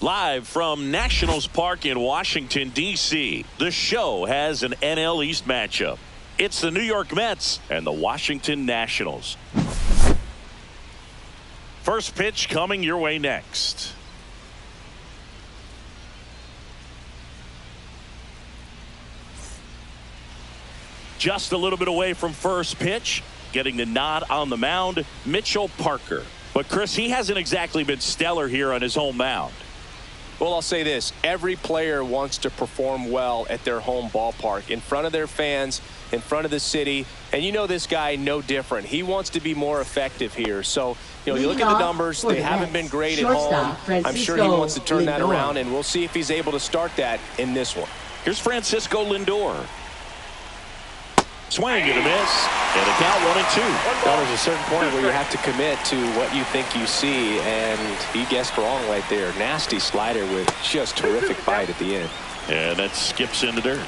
Live from Nationals Park in Washington, D.C., the show has an NL East matchup. It's the New York Mets and the Washington Nationals. First pitch coming your way next. Just a little bit away from first pitch. Getting the nod on the mound, Mitchell Parker. But, Chris, he hasn't exactly been stellar here on his home mound. Well, I'll say this. Every player wants to perform well at their home ballpark, in front of their fans, in front of the city. And you know this guy no different. He wants to be more effective here. So, you look at the numbers. They haven't been great at home. I'm sure he wants to turn that around, and we'll see if he's able to start that in this one. Here's Francisco Lindor. Swing and a miss, and a count 1-2. Well, there's a certain point where you have to commit to what you think you see, and he guessed wrong right there. Nasty slider with just terrific bite at the end. And that skips in the dirt.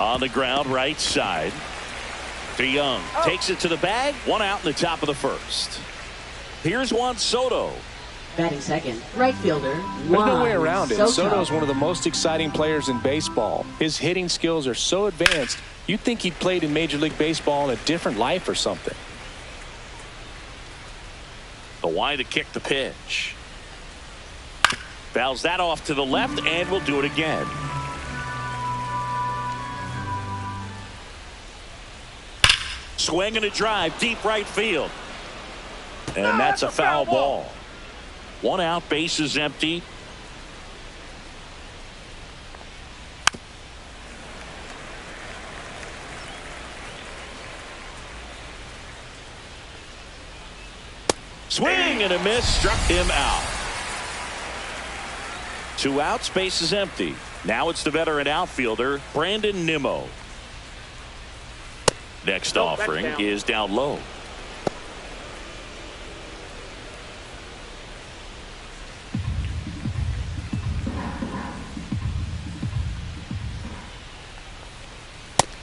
On the ground, right side. DeYoung takes it to the bag. One out in the top of the first. Here's Juan Soto. Batting second, right fielder. There's no way around it. Soto is one of the most exciting players in baseball. His hitting skills are so advanced, you'd think he'd played in Major League Baseball in a different life or something. The wide to kick the pitch. Fouls that off to the left, and will do it again. Swing and a drive, deep right field. And that's a foul ball. One out, base is empty. Swing and a miss, struck him out. Two outs, base is empty. Now it's the veteran outfielder, Brandon Nimmo. Next offering is down low.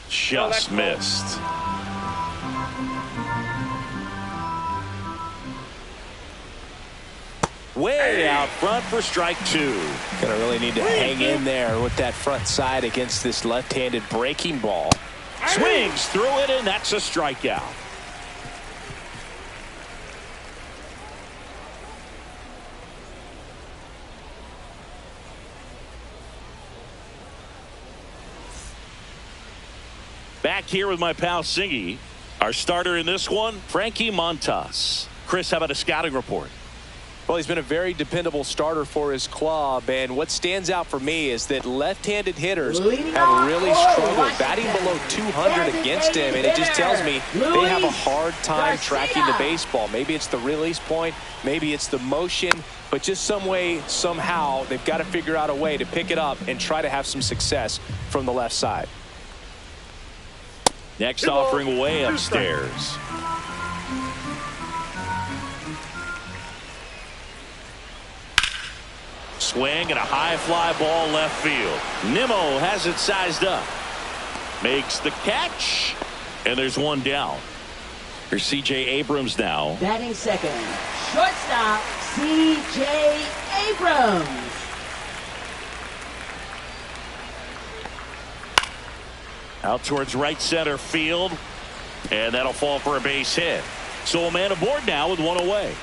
Just missed. Way out front for strike two. Gonna really need to hang in there with that front side against this left-handed breaking ball. Swings through it, and that's a strikeout. Back here with my pal Singy. Our starter in this one, Frankie Montas. Chris, how about a scouting report? Well, he's been a very dependable starter for his club, and what stands out for me is that left-handed hitters have really struggled batting below 200 against him, and it just tells me they have a hard time tracking the baseball. Maybe it's the release point, maybe it's the motion, but just some way, somehow, they've got to figure out a way to pick it up and try to have some success from the left side. Next offering way upstairs. Swing and a high fly ball left field. Nimmo has it sized up. Makes the catch. And there's one down. Here's C.J. Abrams now. Batting second, shortstop C.J. Abrams. Out towards right center field. And that'll fall for a base hit. So a man aboard now with one away.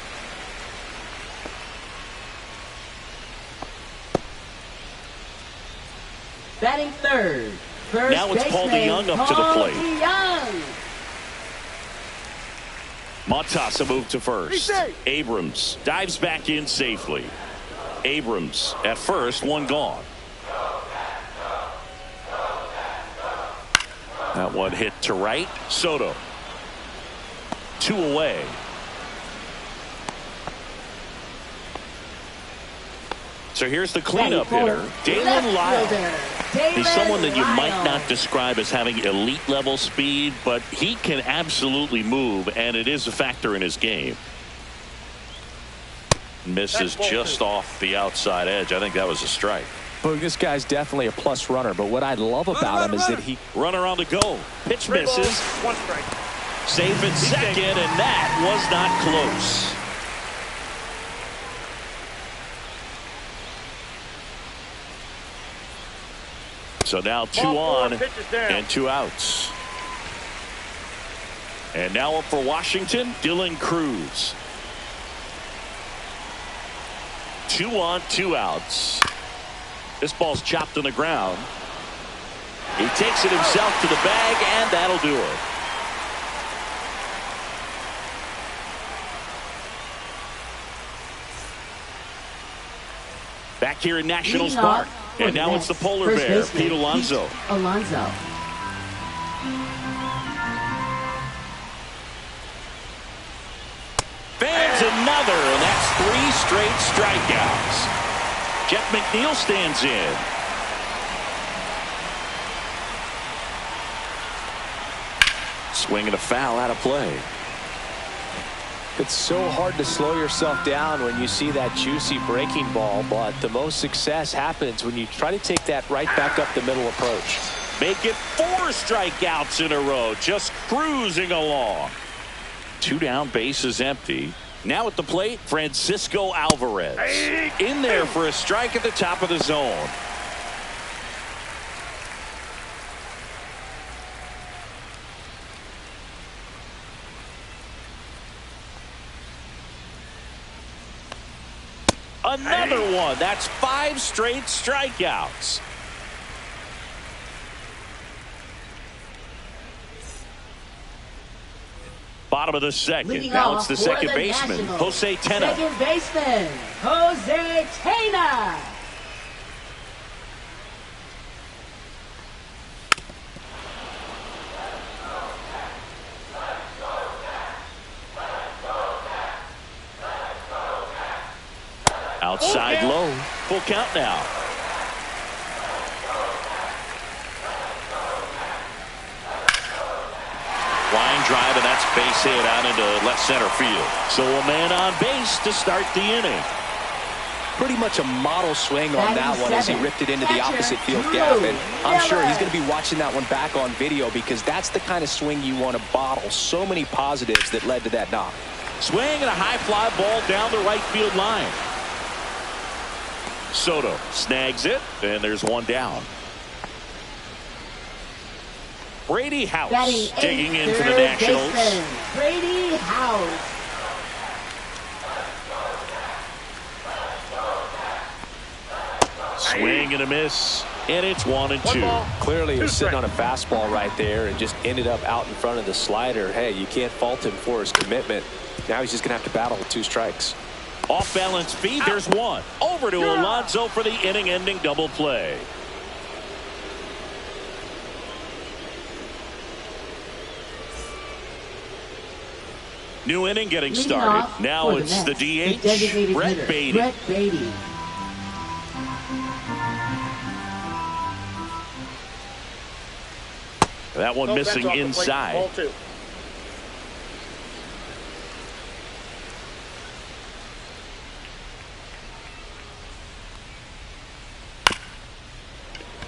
Batting third. Now it's Paul DeYoung up to the plate. Montas a move to first. Abrams dives back in safely. Abrams at first, one gone. That one hit to right. Soto. Two away. So here's the cleanup hitter, Dalen Lyle. He's someone that you might not describe as having elite level speed, but he can absolutely move, and it is a factor in his game. Misses just off the outside edge. I think that was a strike. Well, this guy's definitely a plus runner, but what I love about him is that he... Runner on the go. Pitch misses. One strike. Safe at second, and that was not close. So now 2 on and 2 outs. And now up for Washington, Dylan Cruz. 2 on, 2 outs. This ball's chopped on the ground. He takes it himself to the bag, and that'll do it. Back here in Nationals Park. And now it's the polar bear, Pete Alonso. Fans another, and that's 3 straight strikeouts. Jeff McNeil stands in. Swing and a foul out of play. It's so hard to slow yourself down when you see that juicy breaking ball, but the most success happens when you try to take that right back up the middle approach. Make it 4 strikeouts in a row, just cruising along. 2 down, bases empty. Now at the plate, Francisco Alvarez. In there for a strike at the top of the zone. Another one. That's 5 straight strikeouts. Bottom of the second. Now it's the second baseman, Jose Tena. Second baseman, Jose Tena. Outside low. Full count now. Line drive, and that's base hit out into left center field. So a man on base to start the inning. Pretty much a model swing on that one as he ripped it into the opposite field gap. And I'm sure he's going to be watching that one back on video because that's the kind of swing you want to bottle. So many positives that led to that knock. Swing and a high fly ball down the right field line. Soto snags it, and there's 1 down. Brady House digging into the Nationals. Brady House. Swing and a miss, and it's 1-2. Clearly he was sitting on a fastball right there and just ended up out in front of the slider. Hey, you can't fault him for his commitment. Now he's just going to have to battle with 2 strikes. Off balance speed, there's 1. Over to Alonso for the inning-ending double play. New inning getting started. Now it's the DH, Brett Beatty. That one missing inside.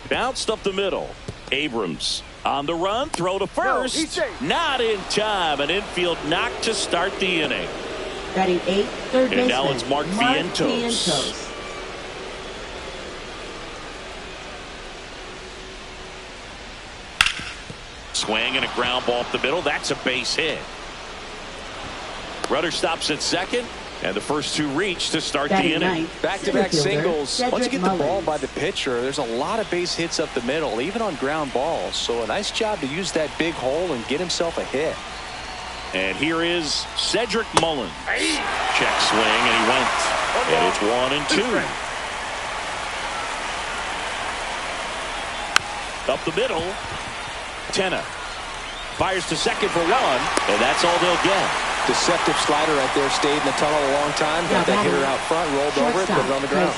Bounced up the middle. Abrams on the run, throw to first. Not in time. An infield knock to start the inning. Batting 8th, third baseman. And now it's Mark Vientos. Swing and a ground ball up the middle. That's a base hit. Rudder stops at second. And the first 2 reach to start the inning. Back-to-back singles. Once you get the ball by the pitcher, there's a lot of base hits up the middle, even on ground balls. So a nice job to use that big hole and get himself a hit. And here is Cedric Mullins. Check swing, and he went. And it's 1-2. Up the middle. Tena fires to second for 1, and that's all they'll get. Deceptive slider right there. Stayed in the tunnel a long time. Got that hitter out front, rolled over it, put it on the ground.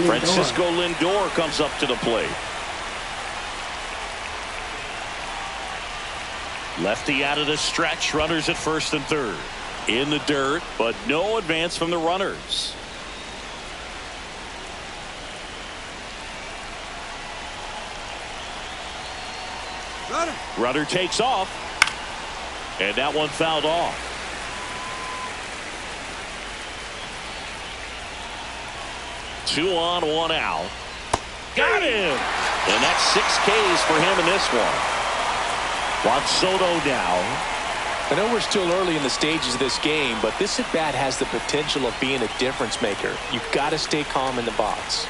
Francisco Lindor comes up to the plate. Lefty out of the stretch. Runners at first and third. In the dirt, but no advance from the runners. Rudder takes off. And that one fouled off. Two on, one out. Got him. And that's 6 Ks for him in this one. Juan Soto now. I know we're still early in the stages of this game, but this at-bat has the potential of being a difference maker. You've got to stay calm in the box.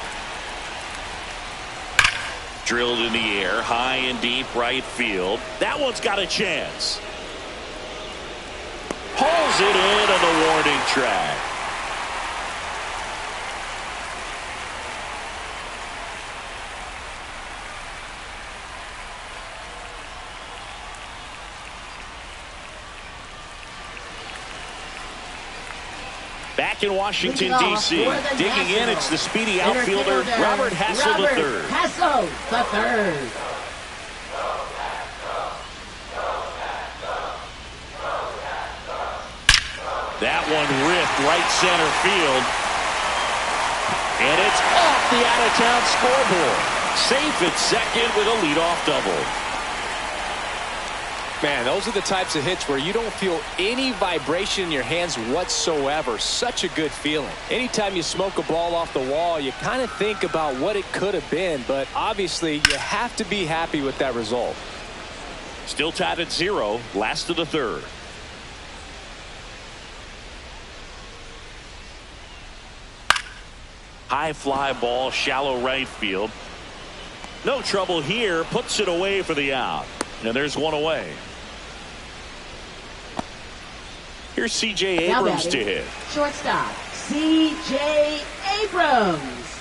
Drilled in the air, high and deep right field. That one's got a chance. Pulls it in on the warning track. Back in Washington, D.C. Digging in, it's the speedy outfielder, Robert Hassel III. Hassel III. That one ripped right center field. And it's off the out-of-town scoreboard. Safe at second with a leadoff double. Man, those are the types of hits where you don't feel any vibration in your hands whatsoever. Such a good feeling. Anytime you smoke a ball off the wall, you kind of think about what it could have been, but obviously you have to be happy with that result. Still tied at 0, last of the third. High fly ball, shallow right field. No trouble here, puts it away for the out. And there's one away. Here's C.J. Abrams to hit. Shortstop, C.J. Abrams.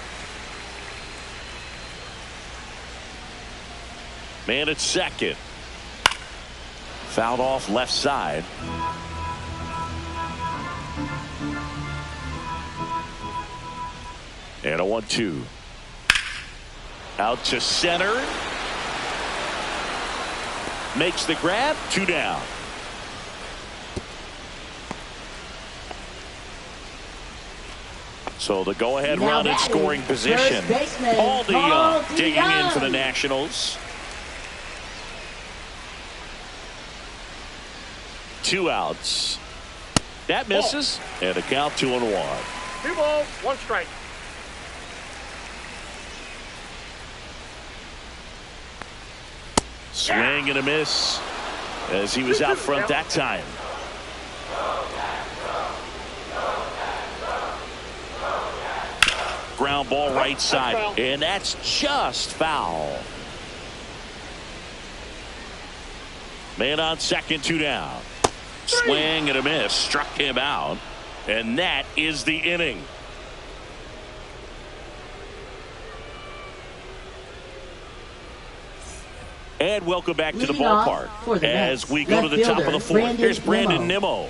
Man at second. Fouled off left side. And a 1-2. Out to center. Makes the grab. 2 down. So the go-ahead run in scoring position. Paul DeYoung digging in for the Nationals. 2 outs. That misses. And a count 2-1. 2 balls, 1 strike. Swing and a miss as he was out front that time. Ground ball right side, and that's just foul. Man on second, 2 down. Swing and a miss, struck him out, and that is the inning. And welcome back to the ballpark as we go to the top of the 4th. Here's Brandon Nimmo.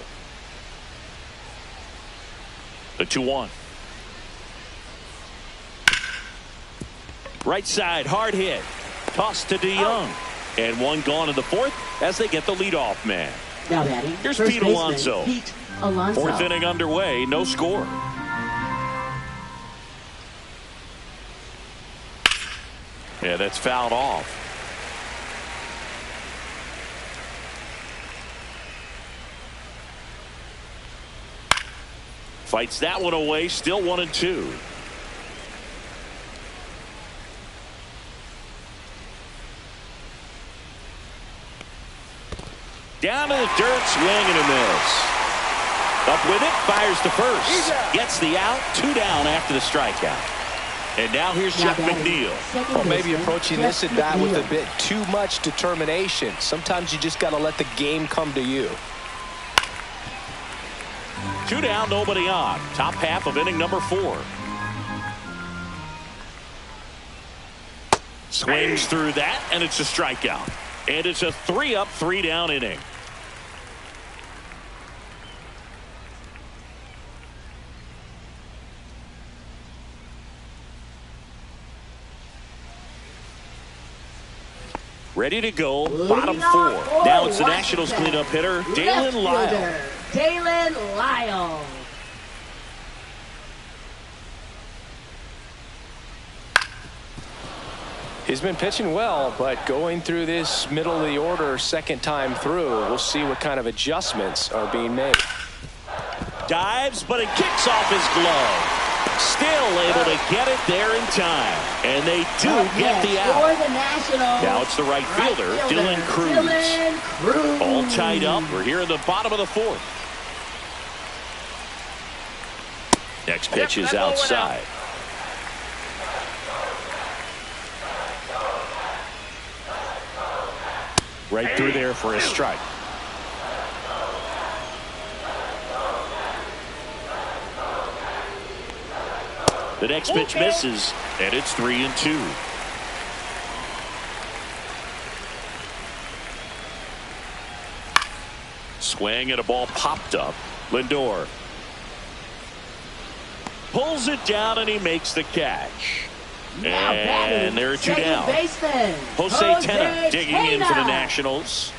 The 2-1. Right side, hard hit. Toss to DeYoung. And one gone in the 4th as they get the leadoff man. Now batting, here's Pete Alonso. 4th inning underway, no score. Yeah, that's fouled off. Fights that one away, still 1-2. Down to the dirt, swing and a miss. Up with it, fires to first. Gets the out, 2 down after the strikeout. And now here's Jeff McNeil. Well, maybe approaching this at bat with a bit too much determination. Sometimes you just got to let the game come to you. 2 down, nobody on. Top half of inning number 4. Swings through that, and it's a strikeout. And it's a 3-up, 3-down inning. Ready to go, bottom 4. Now it's the Nationals cleanup hitter, Dalen Lyle. Dalen Lyle. He's been pitching well, but going through this middle of the order second time through, we'll see what kind of adjustments are being made. Dives, but it kicks off his glove. Still able to get it there in time. And they do get the out. For the Nationals, Now it's the right fielder, Dylan Cruz. All tied up. We're here in the bottom of the fourth. Next pitch is outside. Right through there for a strike. The next pitch misses, and it's 3-2. Swing and a ball popped up. Lindor pulls it down, and he makes the catch. And there are two down. Jose Tena digging in for the Nationals.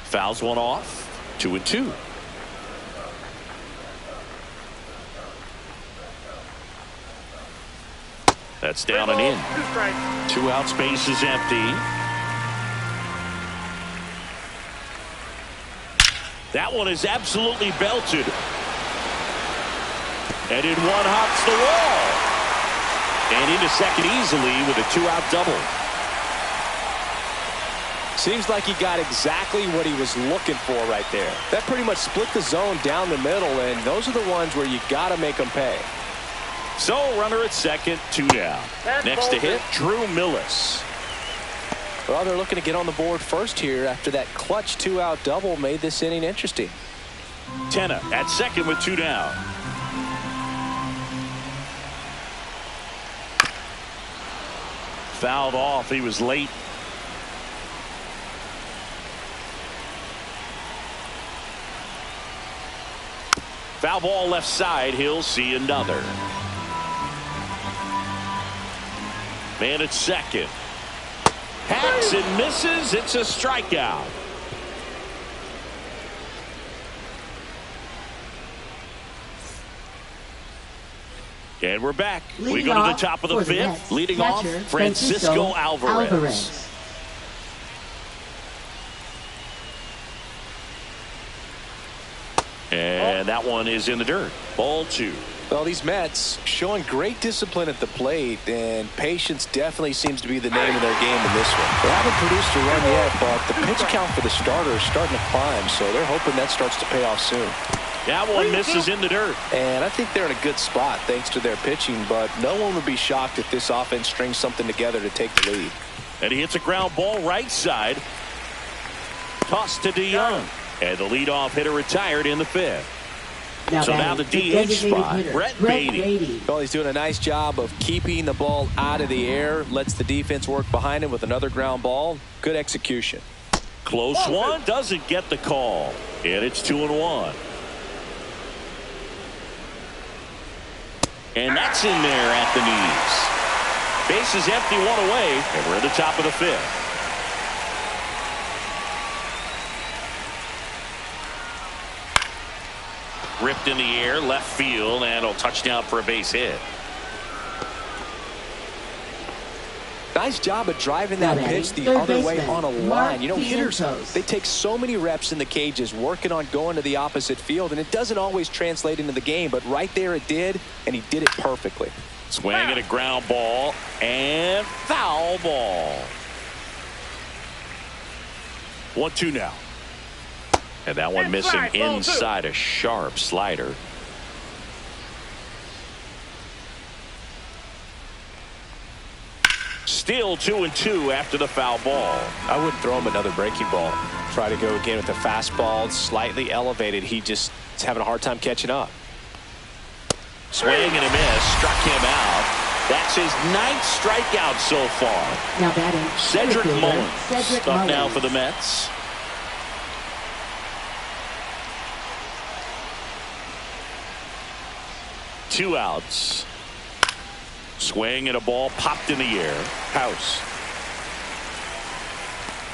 Fouls one off. 2-2. That's down and in. 2 outs, base is empty. That one is absolutely belted. And in one hops the wall. And into second easily with a 2-out double. Seems like he got exactly what he was looking for right there. That pretty much split the zone down the middle, and those are the ones where you got to make them pay. So runner at second, 2 down. Next to hit, Drew Millis. Well, they're looking to get on the board first here after that clutch 2-out double made this inning interesting. Tena at second with 2 down. Fouled off. He was late. Foul ball left side. He'll see another. Man at second. Hacks and misses. It's a strikeout. And we're back. We go to the top of the fifth. Leading off, Francisco Alvarez. And that one is in the dirt. Ball 2. Well, these Mets showing great discipline at the plate, and patience definitely seems to be the name of their game in this one. They haven't produced a run yet, but the pitch count for the starter is starting to climb, so they're hoping that starts to pay off soon. That one misses in the dirt. And I think they're in a good spot thanks to their pitching, but no one would be shocked if this offense strings something together to take the lead. And he hits a ground ball right side. Tossed to DeYoung. And the leadoff hitter retired in the fifth. Now the DH spot, Brett Beatty. Well, he's doing a nice job of keeping the ball out of the air. Lets the defense work behind him with another ground ball. Good execution. Close one. Doesn't get the call. And it's 2-1. And that's in there at the knees. Base is empty, 1 away. And we're at the top of the fifth. Ripped in the air, left field, and a touchdown for a base hit. Nice job of driving that pitch the other way on a line. You know, hitters, they take so many reps in the cages working on going to the opposite field, and it doesn't always translate into the game, but right there it did, and he did it perfectly. Swing and a ground ball, and foul ball. 1-2 now. And that one missing inside a sharp slider. Still 2-2 after the foul ball. I wouldn't throw him another breaking ball. Try to go again with the fastball, slightly elevated. He just is having a hard time catching up. Swing and a miss, struck him out. That's his 9th strikeout so far. Now batting, Cedric Mullins up now for the Mets. Two outs. Swing and a ball popped in the air. House.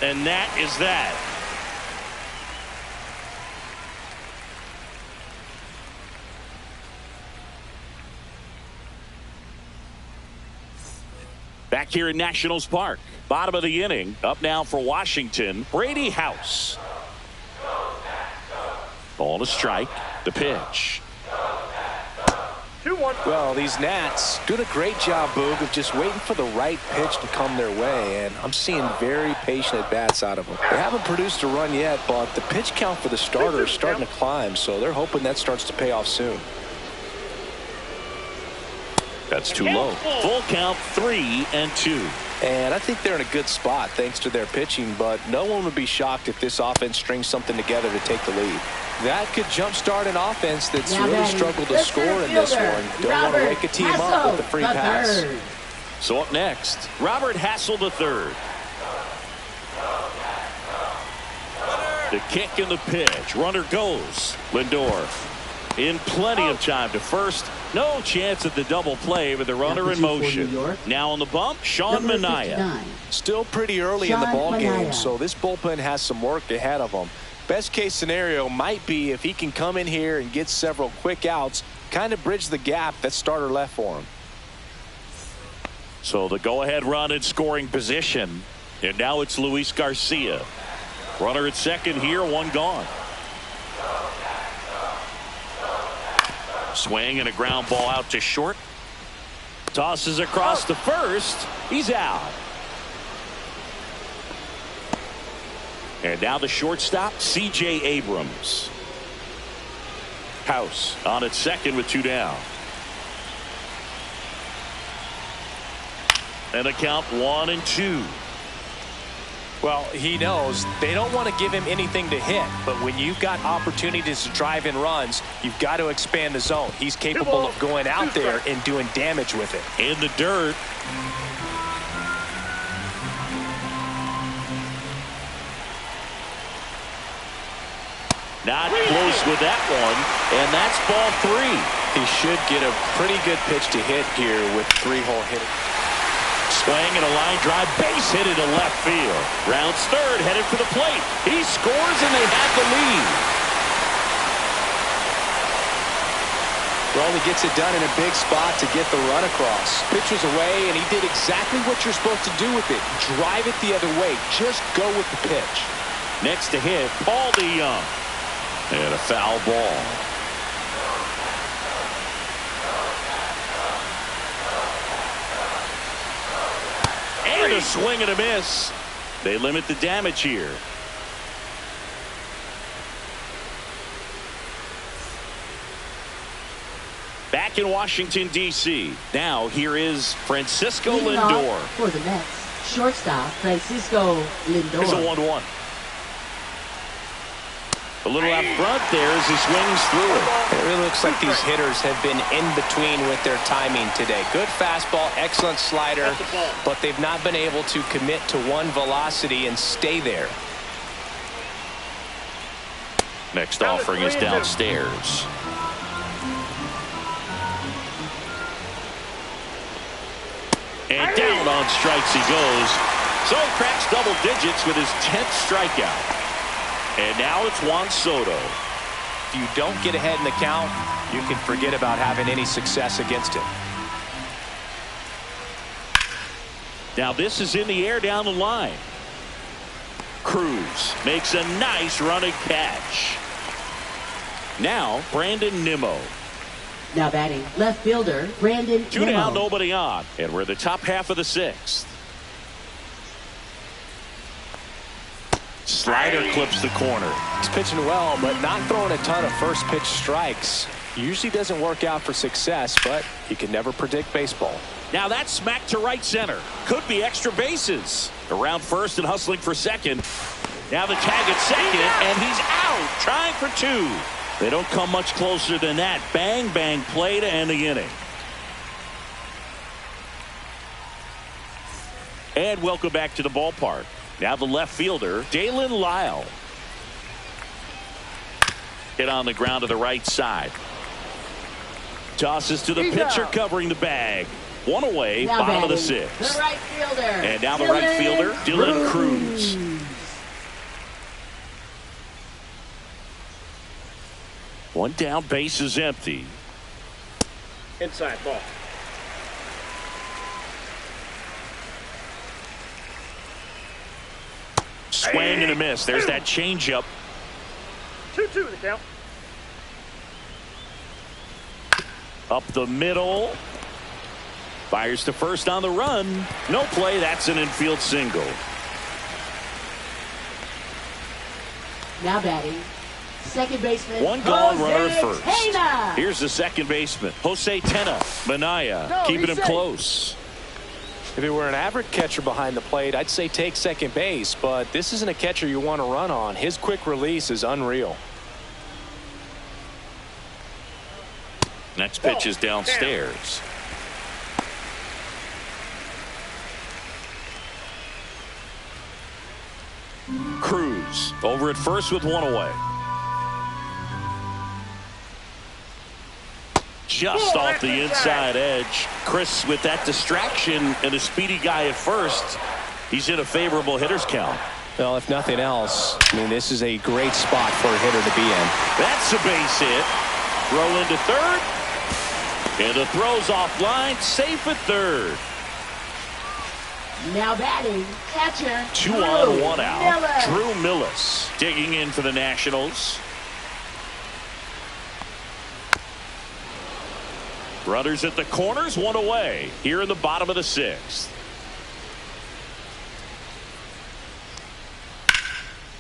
And that is that. Back here in Nationals Park. Bottom of the inning. Up now for Washington. Brady House. Ball to strike. The pitch. 2-1. Well, these Nats doing a great job, Boog, of just waiting for the right pitch to come their way, and I'm seeing very patient at-bats out of them. They haven't produced a run yet, but the pitch count for the starter is starting to climb, so they're hoping that starts to pay off soon. That's too low. Full count, 3-2. And I think they're in a good spot thanks to their pitching, but no one would be shocked if this offense strings something together to take the lead. That could jumpstart an offense that's really struggled to score in this one. Don't want to wake a team up with the free pass. So up next, Robert Hassel III. The kick and the pitch. Runner goes. Lindor in plenty of time to first. No chance at the double play with the runner in motion. Now on the bump, Sean Manaea. Still pretty early in the ball game, so this bullpen has some work ahead of them. Best case scenario might be if he can come in here and get several quick outs, kind of bridge the gap that starter left for him. So the go-ahead run in scoring position, and now it's Luis Garcia. Runner at second here, one gone. Swing and a ground ball out to short. Tosses across to first. He's out. And now the shortstop, C.J. Abrams. House on at second with 2 down. And a count 1-2. Well, he knows they don't want to give him anything to hit, but when you've got opportunities to drive in runs, you've got to expand the zone. He's capable of going out there and doing damage with it. In the dirt. Not close with that one, and that's ball 3. He should get a pretty good pitch to hit here with 3-hole hitting. Swing and a line drive, base hit into left field. Rounds third, headed for the plate. He scores and they have the lead. Well, he gets it done in a big spot to get the run across. Pitch was away, and he did exactly what you're supposed to do with it. Drive it the other way. Just go with the pitch. Next to hit, Paul DeYoung. And a foul ball. And a swing and a miss. They limit the damage here. Back in Washington, D.C. Now here is Francisco Lindor. For the Mets, shortstop Francisco Lindor. Here's a 1-1. A little out front there as he swings through it. It really looks like these hitters have been in between with their timing today. Good fastball, excellent slider, but they've not been able to commit to one velocity and stay there. Next offering is downstairs. And down on strikes he goes. So he cracks double digits with his 10th strikeout. And now it's Juan Soto. If you don't get ahead in the count, you can forget about having any success against him. Now this is in the air down the line. Cruz makes a nice running catch. Now Brandon Nimmo. Now batting left fielder Brandon 2 down, nobody on. And we're the top half of the 6th. Slider clips the corner. He's pitching well, but not throwing a ton of first pitch strikes. Usually doesn't work out for success, but you can never predict baseball. Now that's smacked to right center. Could be extra bases. Around first and hustling for second. Now the tag at second, and he's out, trying for 2. They don't come much closer than that. Bang, bang play to end the inning. And welcome back to the ballpark. Now the left fielder, Dalen Lyle. Hit on the ground to the right side. Tosses to the pitcher covering the bag. One away, now bottom of the batting, 6th. The right fielder. And now the right fielder, Dylan Cruz. One down, base is empty. Inside ball. swing and a miss. There's that changeup. 2-2 the count. Up the middle. Fires to first on the run. No play. That's an infield single. Now batting, second baseman. One gone, runner at first. Tena. Here's the second baseman, Jose Tena. Minaya keeping him close. If it were an average catcher behind the plate, I'd say take second base, but this isn't a catcher you want to run on. His quick release is unreal. Next pitch is downstairs. Cruz over at first with one away. Just off the inside edge. Chris, with that distraction and a speedy guy at first, he's in a favorable hitter's count. Well, if nothing else, I mean, this is a great spot for a hitter to be in. That's a base hit. Throw into third. And the throw's offline. Safe at third. Now batting, catcher. 2 on, 1 out. Drew Millis digging in for the Nationals. Runners at the corners, 1 away. Here in the bottom of the 6th.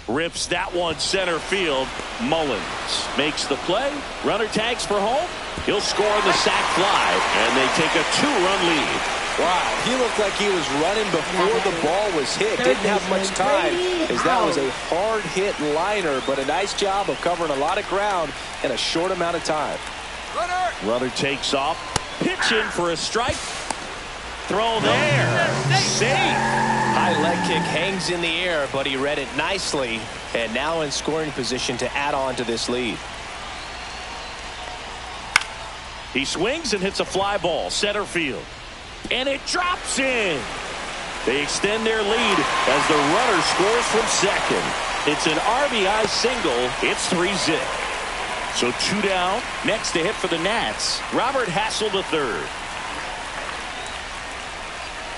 Rips that one center field. Mullins makes the play. Runner tags for home. He'll score on the sac fly, and they take a 2-run lead. Wow, he looked like he was running before the ball was hit. Didn't have much time, as that was a hard hit liner, but a nice job of covering a lot of ground in a short amount of time. Runner takes off. Pitching for a strike. Throw there. Safe. High leg kick hangs in the air, but he read it nicely, and now in scoring position to add on to this lead. He swings and hits a fly ball center field, and it drops in. They extend their lead as the runner scores from second. It's an RBI single. It's 3-zip. So 2 down. Next to hit for the Nats, Robert Hassel III.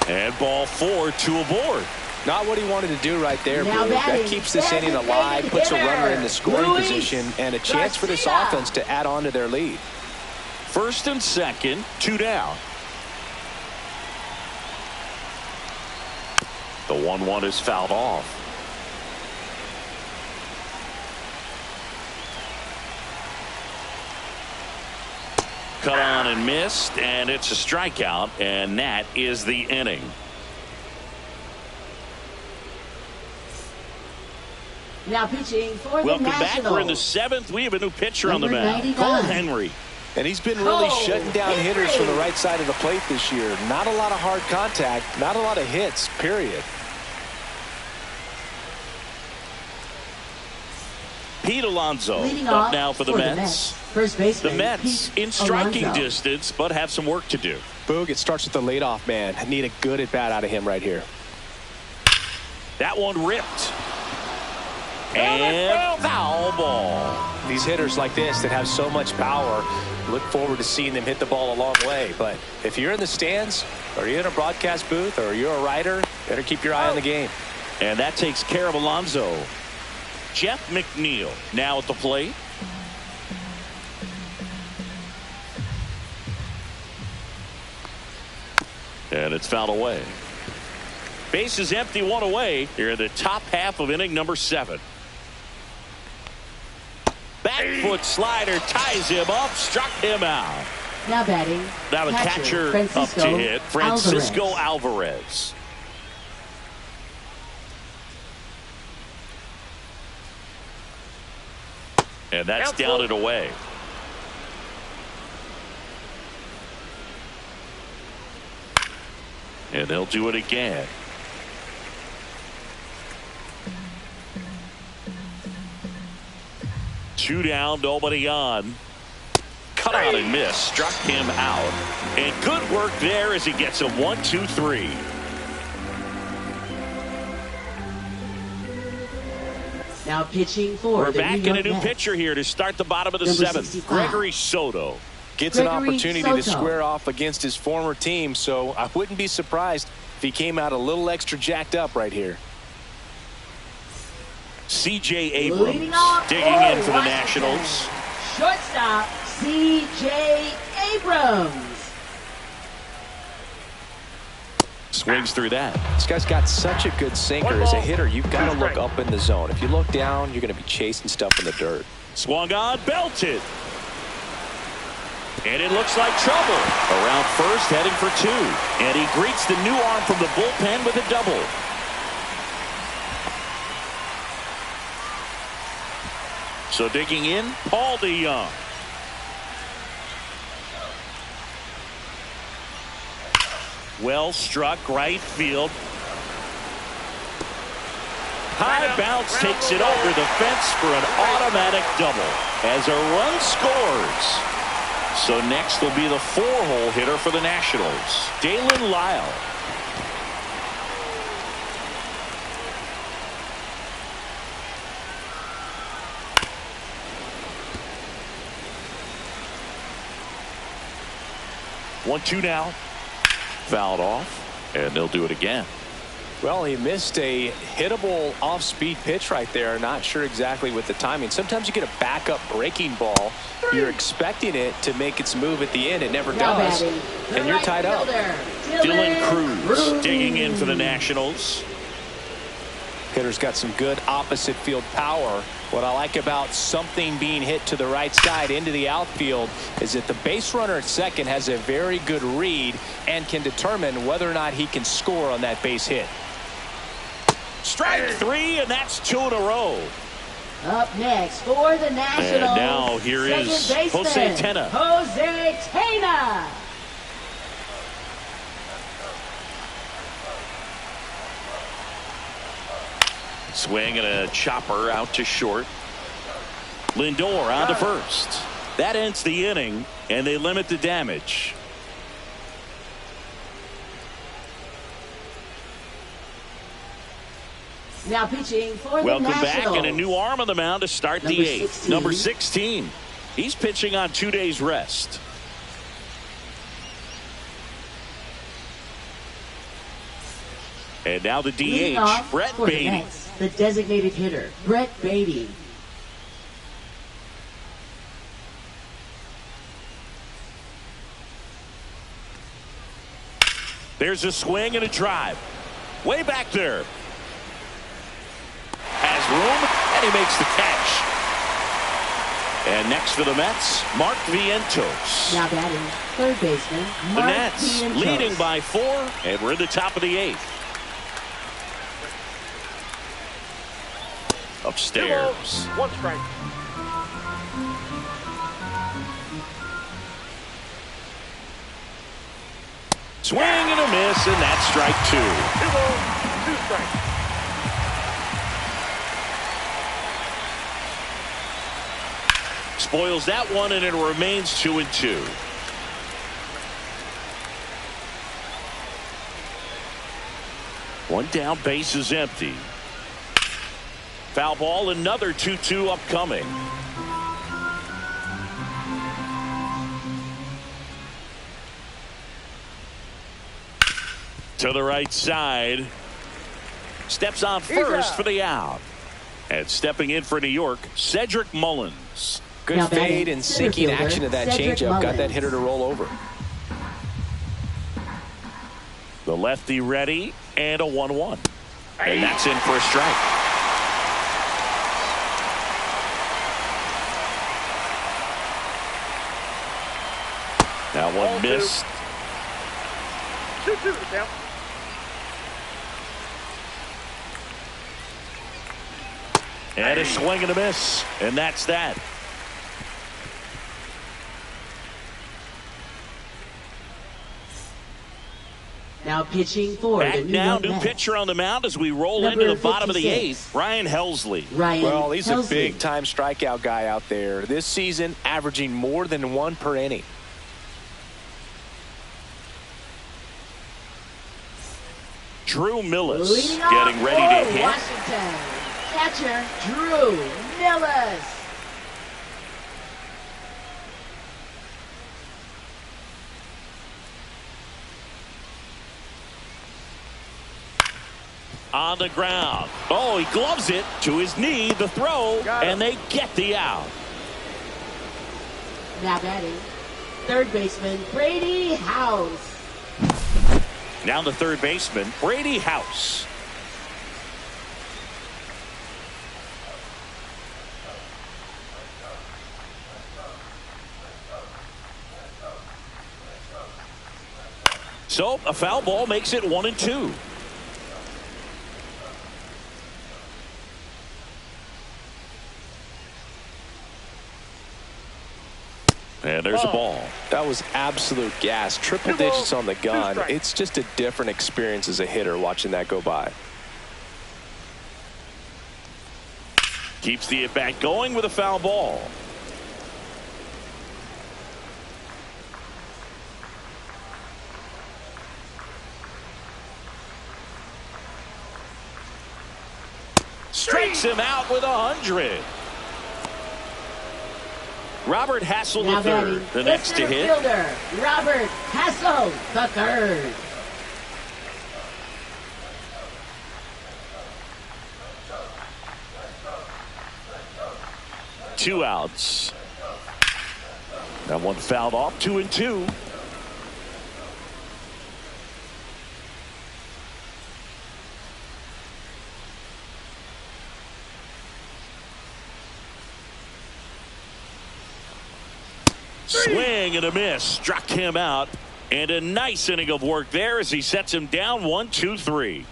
And ball 4, 2 aboard. Not what he wanted to do right there, Blue. That keeps this inning alive, puts a runner in the scoring position, and a chance for this offense to add on to their lead. First and second, 2 down. The 1-1 is fouled off. Cut on and missed, and it's a strikeout, and that is the inning. Now pitching for the Welcome Nationals. back. We're in the 7th. We have a new pitcher on the mound, Cole Henry. And he's been really shutting down hitters from the right side of the plate this year. Not a lot of hard contact, not a lot of hits, period. Pete Alonso Leading up off now for the Mets. First baseman, The Mets Pete in striking Alonso. distance, but have some work to do. Boog, it starts with the leadoff man. I need a good at-bat out of him right here. That one ripped. And foul ball. These hitters like this that have so much power, look forward to seeing them hit the ball a long way. But if you're in the stands, or you're in a broadcast booth, or you're a writer, better keep your eye on the game. And that takes care of Alonso. Jeff McNeil now at the plate. And it's fouled away. Base is empty, 1 away. Here in the top half of inning number 7. Back foot slider ties him up, struck him out. Now batting. Now the catcher up to hit, Francisco Alvarez. And that's down and away. And they'll do it again. Two down, nobody on. Cut out and miss. Struck him out. And good work there as he gets a 1-2-3. Now pitching for We're the back New in a York new Mets. pitcher here to start the bottom of the Number 7th. 65. Gregory Soto. Gets an Gregory opportunity to Soto. square off against his former team, so I wouldn't be surprised if he came out a little extra jacked up right here. C.J. Abrams digging in for the Nationals. Shortstop, C.J. Abrams. Swings through that. This guy's got such a good sinker. As a hitter, you've got to look up in the zone. If you look down, you're going to be chasing stuff in the dirt. Swung on, belted. And it looks like trouble. Around first, heading for two. And he greets the new arm from the bullpen with a double. So digging in, Paul DeYoung. Well struck, right field. High bounce takes it over the fence for an automatic double as a run scores. So next will be the four-hole hitter for the Nationals, Dalen Lyle. One-two now. Fouled off, and they'll do it again. Well, he missed a hittable off-speed pitch right there. Not sure exactly with the timing. Sometimes you get a backup breaking ball. You're expecting it to make its move at the end. It never does, and you're tied up. Dylan Cruz digging in for the Nationals. Hitter's got some good opposite field power. What I like about something being hit to the right side into the outfield is that the base runner at second has a very good read and can determine whether or not he can score on that base hit. Strike three, and that's two in a row. Up next for the Nationals. And now here is Jose Tena. Jose Tena. Swing and a chopper out to short. Lindor on to first. That ends the inning, and they limit the damage. Now pitching for the Welcome Nationals. back, and a new arm on the mound to start the eighth. Number 16. He's pitching on 2 days rest. And now the DH, Brett Beatty. The designated hitter, Brett Beatty. There's a swing and a drive. Way back there. Has room, and he makes the catch. And next for the Mets, Mark Vientos. Now batting third baseman, The Mark Nets Vientos. leading by 4, and we're in the top of the 8th. Upstairs. One strike. Swing and a miss, and that's strike 2. 2 balls, 2 strikes. Spoils that one, and it remains 2-2. One down, base is empty. Foul ball, another 2-2 upcoming. To the right side. Steps on first for the out. And stepping in for New York, Cedric Mullins. Good Now fade batting and sinking center action to that fielder, changeup. Got that Mullins. hitter to roll over. The lefty ready, and a 1-1. And that's in for a strike. That one missed. 2-2 the count. And a swing and a miss. And that's that. Now pitching for Back the New now, York new Mets. pitcher on the mound as we roll Number into the bottom of the 56. 8th. Ryan Helsley. Ryan Well, he's a Helsley. big-time strikeout guy out there. This season, averaging more than 1 per inning. Drew Millis Leading off getting ready to for hit. Washington. Catcher Drew Millis. On the ground. Oh, he gloves it to his knee, the throw, and they get the out. Now batting, third baseman Brady House. Now the third baseman, Brady House. So a foul ball makes it 1-2. And there's a ball. That was absolute gas. Triple digits on the gun. It's just a different experience as a hitter watching that go by. Keeps the at-bat going with a foul ball. Strikes him out with 100. Robert Hassel Now III, the next to hit. Fielder, Robert Hassel III. Two outs. That one fouled off, 2-2. Swing and a miss. Struck him out. And a nice inning of work there as he sets him down 1-2-3.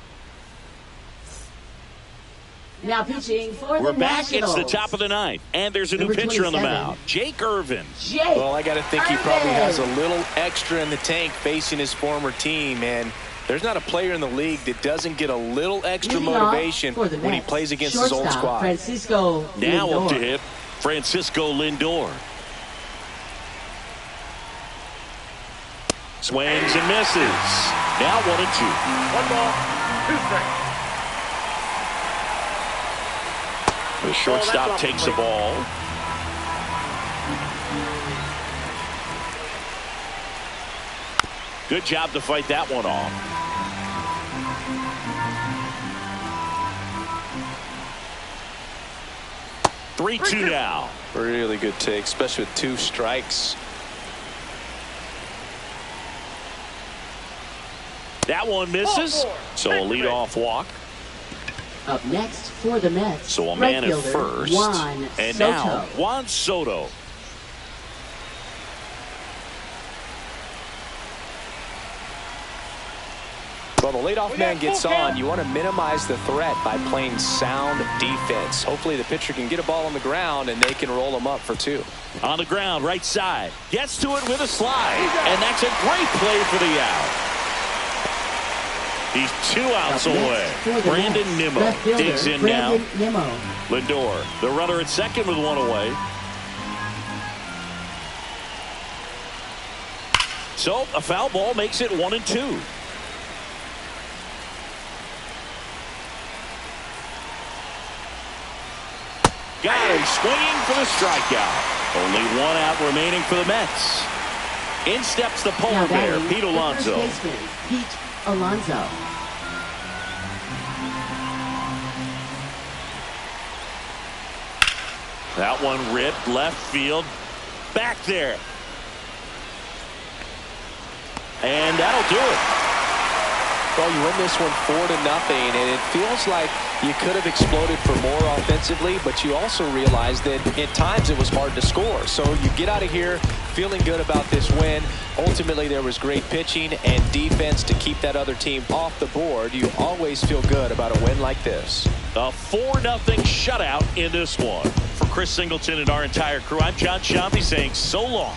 Now pitching for We're the back. Nationals. It's the top of the ninth. And there's a new Number pitcher on the 27. mound. Jake Irvin. Well, I got to think he probably has a little extra in the tank facing his former team. And there's not a player in the league that doesn't get a little extra motivation when he plays against his old squad. Francisco Now Lindor. up to hit Francisco Lindor. Swings and misses. Now 1-2. 1 ball, 2 strikes. The shortstop takes the ball. Good job to fight that one off. Three-two now. Really good take, especially with 2 strikes. That one misses. So a leadoff walk. Up next for the Mets. So a man at right fielder, first. Juan And Soto. now Juan Soto. Well, the leadoff man gets on. You want to minimize the threat by playing sound defense. Hopefully the pitcher can get a ball on the ground and they can roll him up for 2. On the ground, right side. Gets to it with a slide. And that's a great play for the out. He's 2 outs away. Brandon Nimmo digs in now. Lindor, the runner at second with 1 away. So a foul ball makes it 1-2. Got him swinging for the strikeout. Only 1 out remaining for the Mets. In steps the polar bear, Pete Alonso. Pete Alonso. That one ripped left field. Back there. And that'll do it. Well, you win this one 4-0, and it feels like you could have exploded for more offensively, but you also realize that at times it was hard to score. So you get out of here feeling good about this win. Ultimately, there was great pitching and defense to keep that other team off the board. You always feel good about a win like this. A 4-0 shutout in this one. For Chris Singleton and our entire crew, I'm John Sciambi saying so long.